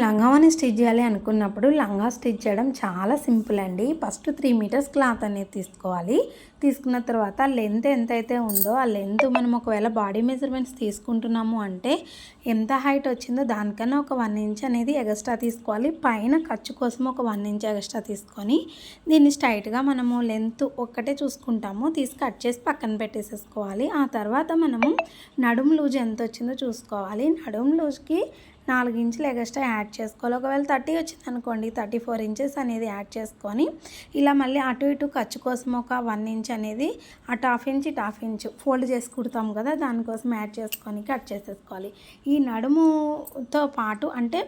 లంగావని stitch చేయాలి అనుకున్నప్పుడు లంగా స్టిచ్ చేయడం చాలా సింపుల్ అండి. ఫస్ట్ 3 మీటర్స్ క్లాత్ అనేది తీసుకోవాలి. తీసుకున్న తర్వాత లెంత్ ఎంతైతే ఉందో ఆ లెంత్ మనం ఒకవేళ బాడీ మెజర్మెంట్స్ తీసుకుంటున్నాము అంటే ఎంత హైట్ వచ్చిందో దానికన్నా ఒక 1 ఇంచ్ అనేది ఎక్స్ట్రా తీసుకోవాలి. పైన ఖర్చు కోసం ఒక 1 ఇంచ్ ఎక్స్ట్రా తీసుకొని దీన్ని స్ట్రైట్గా మనము లెంత్ ఒక్కటే చూసుకుంటాము, తీసి కట్ చేసి పక్కన పెట్టేసేసుకోవాలి. ఆ తర్వాత మనము నడుము లూజ్ ఎంత వచ్చిందో చూసుకోవాలి. నడుము లూజ్కి 4 ఇంచులు ఎక్స్ట్రా యాడ్ చేసుకోవాలి. ఒకవేళ 30 వచ్చింది అనుకోండి, 34 ఇంచెస్ అనేది యాడ్ చేసుకొని ఇలా మళ్ళీ అటు ఇటు ఖర్చు కోసం ఒక 1 ఇంచ్ అనేది అటు హాఫ్ ఇంచ్ ఇటు హాఫ్ ఇంచ్ ఫోల్డ్ చేసి కుడతాం కదా, దానికోసం యాడ్ చేసుకొని కట్ చేసేసుకోవాలి. ఈ నడుముతో పాటు అంటే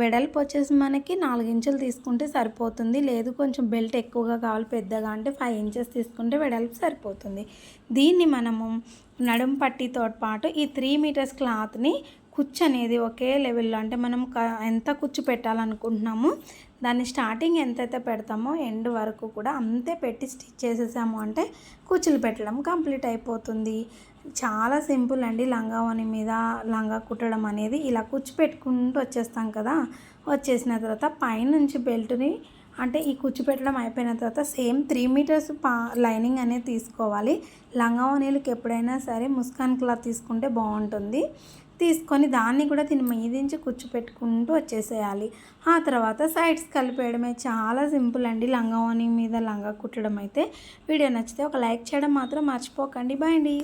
వెడల్పు వచ్చేసి మనకి 4 ఇంచులు తీసుకుంటే సరిపోతుంది. లేదు కొంచెం బెల్ట్ ఎక్కువగా కావాలి పెద్దగా అంటే 5 ఇంచెస్ తీసుకుంటే వెడల్పు సరిపోతుంది. దీన్ని మనము నడుము పట్టీతో పాటు ఈ 3 మీటర్స్ క్లాత్ని కుచ్చు అనేది ఒకే లెవెల్లో అంటే మనం ఎంత కుచ్చు పెట్టాలనుకుంటున్నామో దాన్ని స్టార్టింగ్ ఎంతైతే పెడతామో ఎండ్ వరకు కూడా అంతే పెట్టి స్టిచ్ చేసేసాము అంటే కుచ్చులు పెట్టడం కంప్లీట్ అయిపోతుంది. చాలా సింపుల్ అండి. లంగావోని మీద లంగా కుట్టడం అనేది ఇలా కుచ్చు పెట్టుకుంటూ వచ్చేస్తాం కదా, వచ్చేసిన తర్వాత పైనుంచి బెల్ట్ని అంటే ఈ కుచ్చు పెట్టడం అయిపోయిన తర్వాత సేమ్ 3 మీటర్స్ లైనింగ్ అనేది తీసుకోవాలి. లంగావోనీలకి ఎప్పుడైనా సరే ముస్కాన్ క్లాత్ తీసుకుంటే బాగుంటుంది. తీసుకొని దాన్ని కూడా దీని మీదించి కుచ్చు పెట్టుకుంటూ వచ్చేసేయాలి. ఆ తర్వాత సైడ్స్ కలిపేయడమే. చాలా సింపుల్ అండి లంగావోని మీద లంగా కుట్టడం అయితే. వీడియో నచ్చితే ఒక లైక్ చేయడం మాత్రం మర్చిపోకండి. బాయ్ అండి.